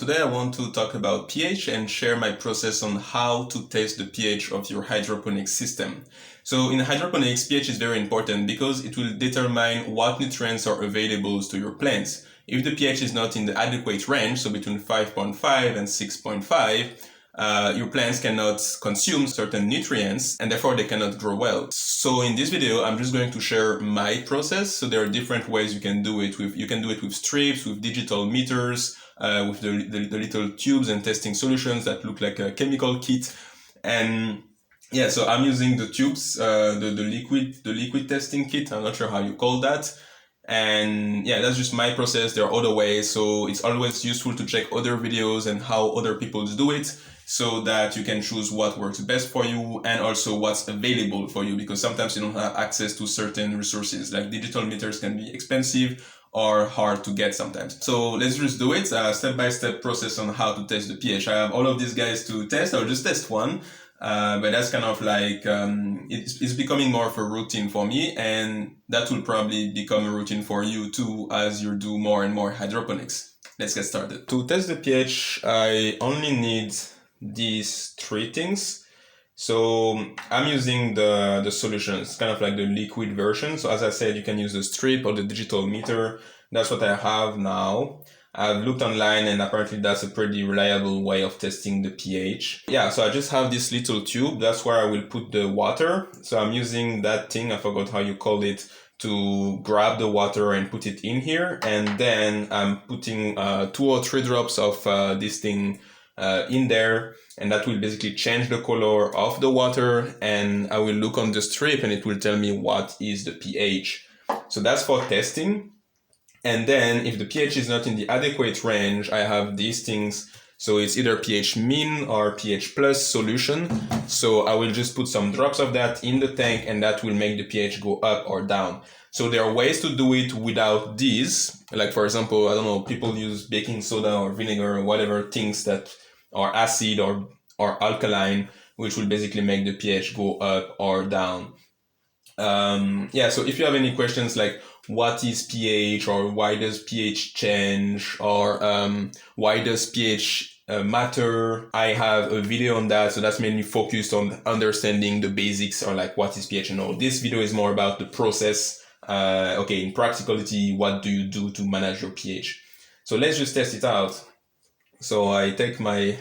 Today I want to talk about pH and share my process on how to test the pH of your hydroponics system. So in hydroponics, pH is very important because it will determine what nutrients are available to your plants. If the pH is not in the adequate range, so between 5.5 and 6.5, your plants cannot consume certain nutrients and therefore they cannot grow well. So in this video, I'm just going to share my process. So there are different ways you can do it. You can do it with strips, with digital meters, with the little tubes and testing solutions that look like a chemical kit. And yeah, so I'm using the tubes, the liquid testing kit. I'm not sure how you call that. And yeah, that's just my process. There are other ways, so it's always useful to check other videos and how other people do it, so that you can choose what works best for you and also what's available for you, because sometimes you don't have access to certain resources. Like digital meters can be expensive or hard to get sometimes. So let's just do it, step-by-step process on how to test the pH. I have all of these guys to test. I'll just test one. But that's kind of like, it's becoming more of a routine for me, and that will probably become a routine for you too as you do more and more hydroponics. Let's get started. To test the pH, I only need these three things. So I'm using the solution. It's kind of like the liquid version. So as I said, you can use the strip or the digital meter. That's what I have now. I've looked online and apparently that's a pretty reliable way of testing the pH. Yeah, so I just have this little tube. That's where I will put the water. So I'm using that thing, I forgot how you call it, to grab the water and put it in here. And then I'm putting 2 or 3 drops of this thing in there. And that will basically change the color of the water. And I will look on the strip and it will tell me what is the pH. So that's for testing. And then if the pH is not in the adequate range, I have these things. So it's either pH min or pH plus solution. So I will just put some drops of that in the tank and that will make the pH go up or down. So there are ways to do it without these. Like for example, I don't know, people use baking soda or vinegar or whatever things that are acid or alkaline, which will basically make the pH go up or down. Yeah, so if you have any questions like what is pH, or why does pH change, or why does pH matter, I have a video on that. So that's mainly focused on understanding the basics, or like what is pH and all. This video is more about the process. Okay, in practicality, what do you do to manage your pH? So let's just test it out. So I take my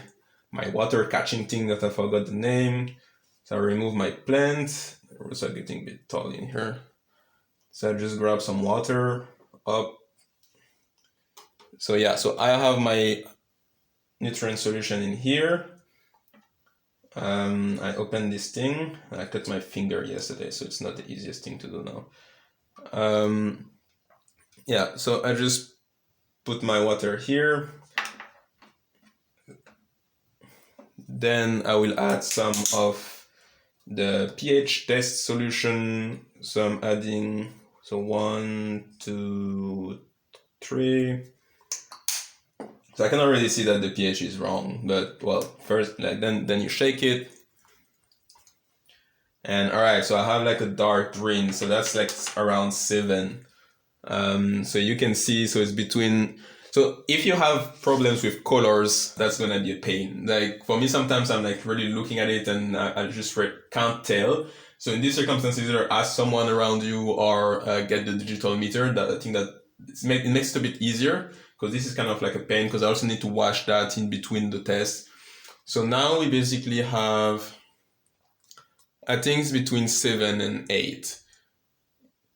water catching thing that I forgot the name. So I remove my plant. We're also getting a bit tall in here. So I just grab some water up. So yeah, so I have my nutrient solution in here. I open this thing. I cut my finger yesterday, so it's not the easiest thing to do now. Yeah, so I just put my water here. Then I will add some of the pH test solution. So I'm adding, so 1, 2, 3. So I can already see that the pH is wrong, but well, first, like then you shake it. And all right, so I have like a dark green, so that's like around 7. So you can see, so it's between. So if you have problems with colors, that's gonna be a pain. Like for me, sometimes I'm like really looking at it and I just can't tell. So in these circumstances, either ask someone around you or get the digital meter. That I think that it makes it a bit easier, because this is kind of like a pain, because I also need to wash that in between the tests. So now we basically have, I think it's between 7 and 8.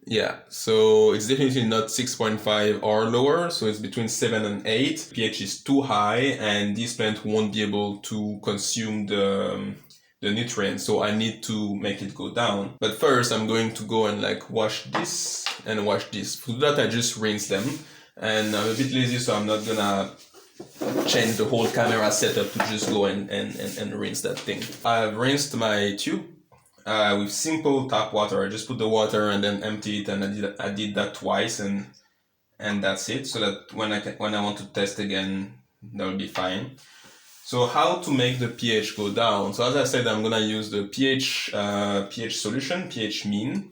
Yeah, so it's definitely not 6.5 or lower, so it's between 7 and 8. pH is too high and this plant won't be able to consume the nutrients, so I need to make it go down. But first I'm going to go and like wash this and wash this. For that I just rinse them, and I'm a bit lazy, so I'm not gonna change the whole camera setup to just go and rinse that thing. I've rinsed my tube with simple tap water. I just put the water and then empty it, and I did that twice, and that's it. So that when I want to test again, that will be fine. So how to make the pH go down? So as I said, I'm gonna use the pH solution, pH min.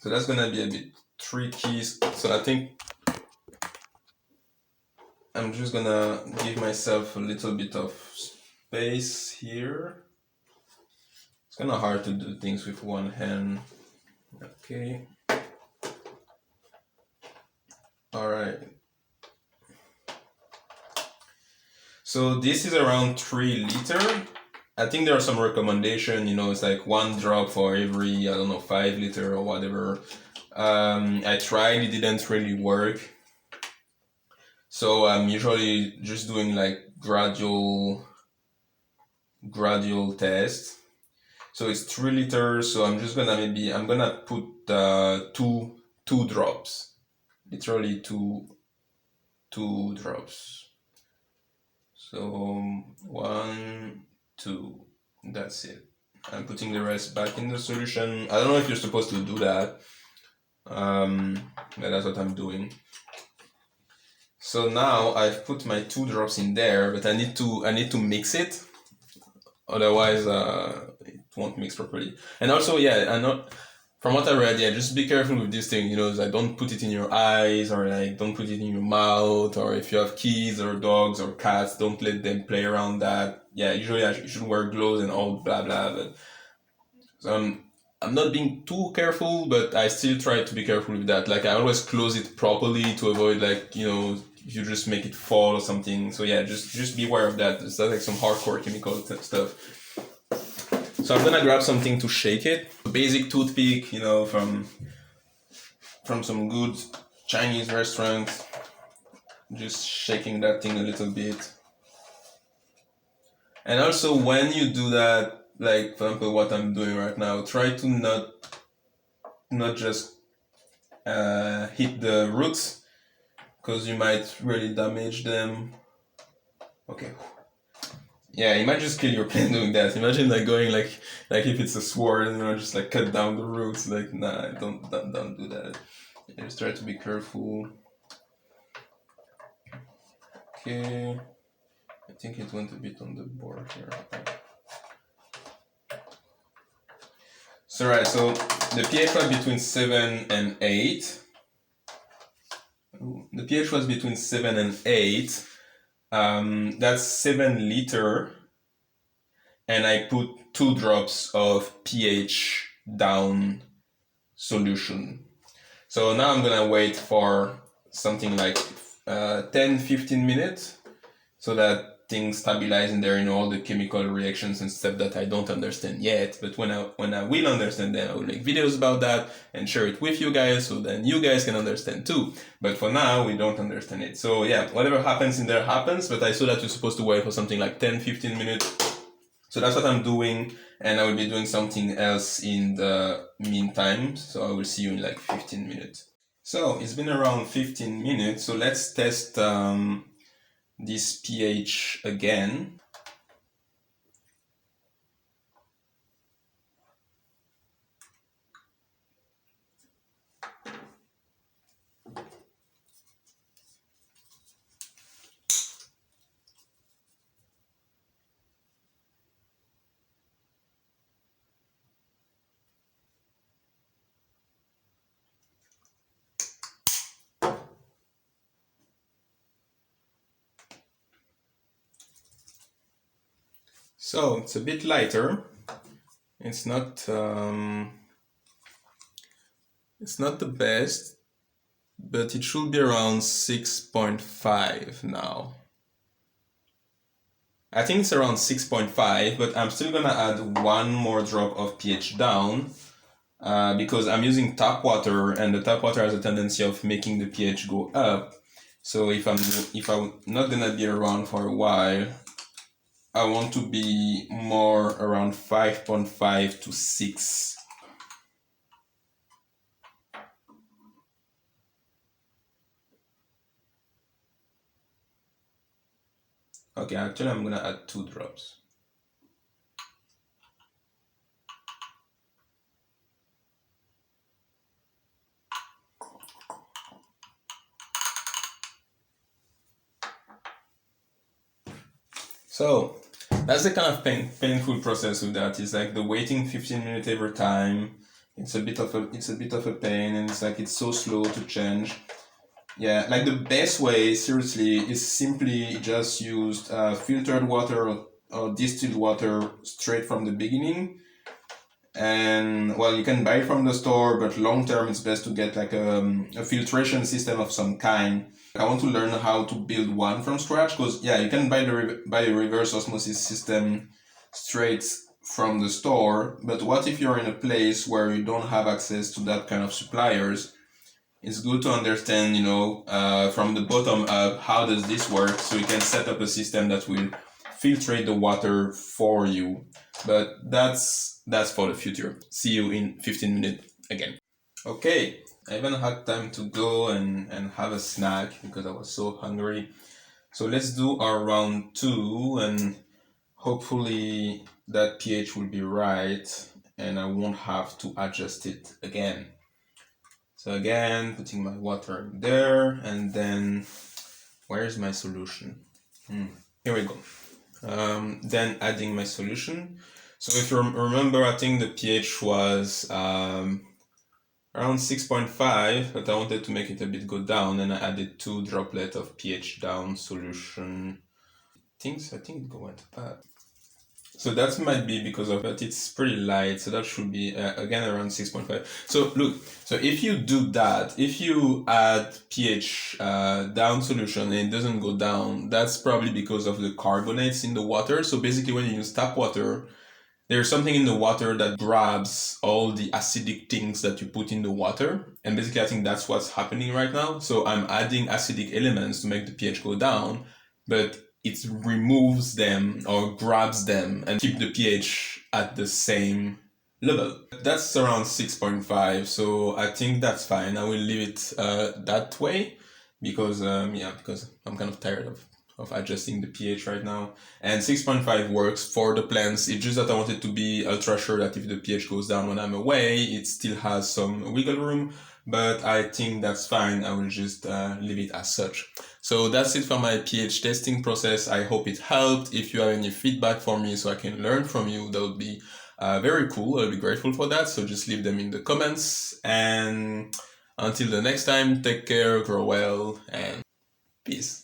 So that's gonna be a bit tricky. So I think I'm just gonna give myself a little bit of space here. It's kind of hard to do things with one hand. Okay. All right. So this is around 3 liter. I think there are some recommendation, it's like 1 drop for every, I don't know, 5 liter or whatever. I tried, it didn't really work. So I'm usually just doing like gradual test. So it's 3 liters. So I'm just gonna I'm gonna put two drops, literally two drops. So 1, 2, that's it. I'm putting the rest back in the solution. I don't know if you're supposed to do that, but that's what I'm doing. So now I've put my 2 drops in there, but I need to mix it, otherwise it won't mix properly. And also, from what I read, just be careful with this thing, like don't put it in your eyes, or like don't put it in your mouth, or if you have kids or dogs or cats, don't let them play around that. Usually you should wear gloves and all blah blah, but so I'm not being too careful, but I still try to be careful with that. Like I always close it properly to avoid like, if you just make it fall or something. So just be aware of that. It's like some hardcore chemical stuff. So I'm gonna grab something to shake it. A basic toothpick, from some good Chinese restaurant. Just shaking that thing a little bit. And also when you do that, like for example what I'm doing right now, try to not just hit the roots, because you might really damage them. Okay. Yeah, you might just kill your plant doing that. Imagine like going like if it's a sword and just like cut down the roots. Like nah, don't do that. Just try to be careful. Okay. I think it went a bit on the board here. So right, so the pH was between 7 and 8. The pH was between 7 and 8. That's 7 liter. And I put 2 drops of pH down solution. So now I'm gonna wait for something like 10-15 minutes, so that things stabilize in there, all the chemical reactions and stuff that I don't understand yet. But when I will understand them, I will make videos about that and share it with you guys, so then you guys can understand too. But for now, we don't understand it. So whatever happens in there happens, but I saw that you're supposed to wait for something like 10-15 minutes. So that's what I'm doing, and I will be doing something else in the meantime. So I will see you in like 15 minutes. So it's been around 15 minutes. So let's test this pH again. So it's a bit lighter. It's not the best, but it should be around 6.5 now. I think it's around 6.5, but I'm still gonna add 1 more drop of pH down, because I'm using tap water, and the tap water has a tendency of making the pH go up. So if I'm not gonna be around for a while, I want to be more around 5.5 to 6. Okay, actually I'm gonna add 2 drops. So that's the kind of painful process with that. It's like the waiting 15 minutes every time. It's a bit of a pain, and it's like it's so slow to change. Yeah, like the best way, seriously, is simply just use filtered water or distilled water straight from the beginning. And well, you can buy it from the store, but long term it's best to get like a filtration system of some kind. I want to learn how to build one from scratch, because yeah, you can buy a reverse osmosis system straight from the store, but what if you're in a place where you don't have access to that kind of suppliers? It's good to understand, from the bottom up, how does this work, so you can set up a system that will filtrate the water for you. But that's for the future. See you in 15 minutes again. Okay, I even had time to go and have a snack because I was so hungry. So let's do our round 2, and hopefully that pH will be right and I won't have to adjust it again. So again, putting my water in there, and then where's my solution? Here we go. Then adding my solution. So if you remember, I think the pH was around 6.5, but I wanted to make it a bit go down, and I added 2 droplets of pH down solution. I think it went bad. So that might be because of it. It's pretty light, so that should be again around 6.5. So look, so if you do that, if you add pH down solution and it doesn't go down, that's probably because of the carbonates in the water. So basically when you use tap water, there's something in the water that grabs all the acidic things that you put in the water. And basically I think that's what's happening right now. So I'm adding acidic elements to make the pH go down, but it removes them or grabs them and keep the pH at the same level. That's around 6.5, so I think that's fine. I will leave it that way because because I'm kind of tired of adjusting the pH right now. And 6.5 works for the plants. It's just that I wanted to be ultra sure that if the pH goes down when I'm away, it still has some wiggle room. But I think that's fine. I will just leave it as such. So that's it for my pH testing process. I hope it helped. If you have any feedback for me so I can learn from you, that would be very cool. I'll be grateful for that. So just leave them in the comments. And until the next time, take care, grow well, and peace.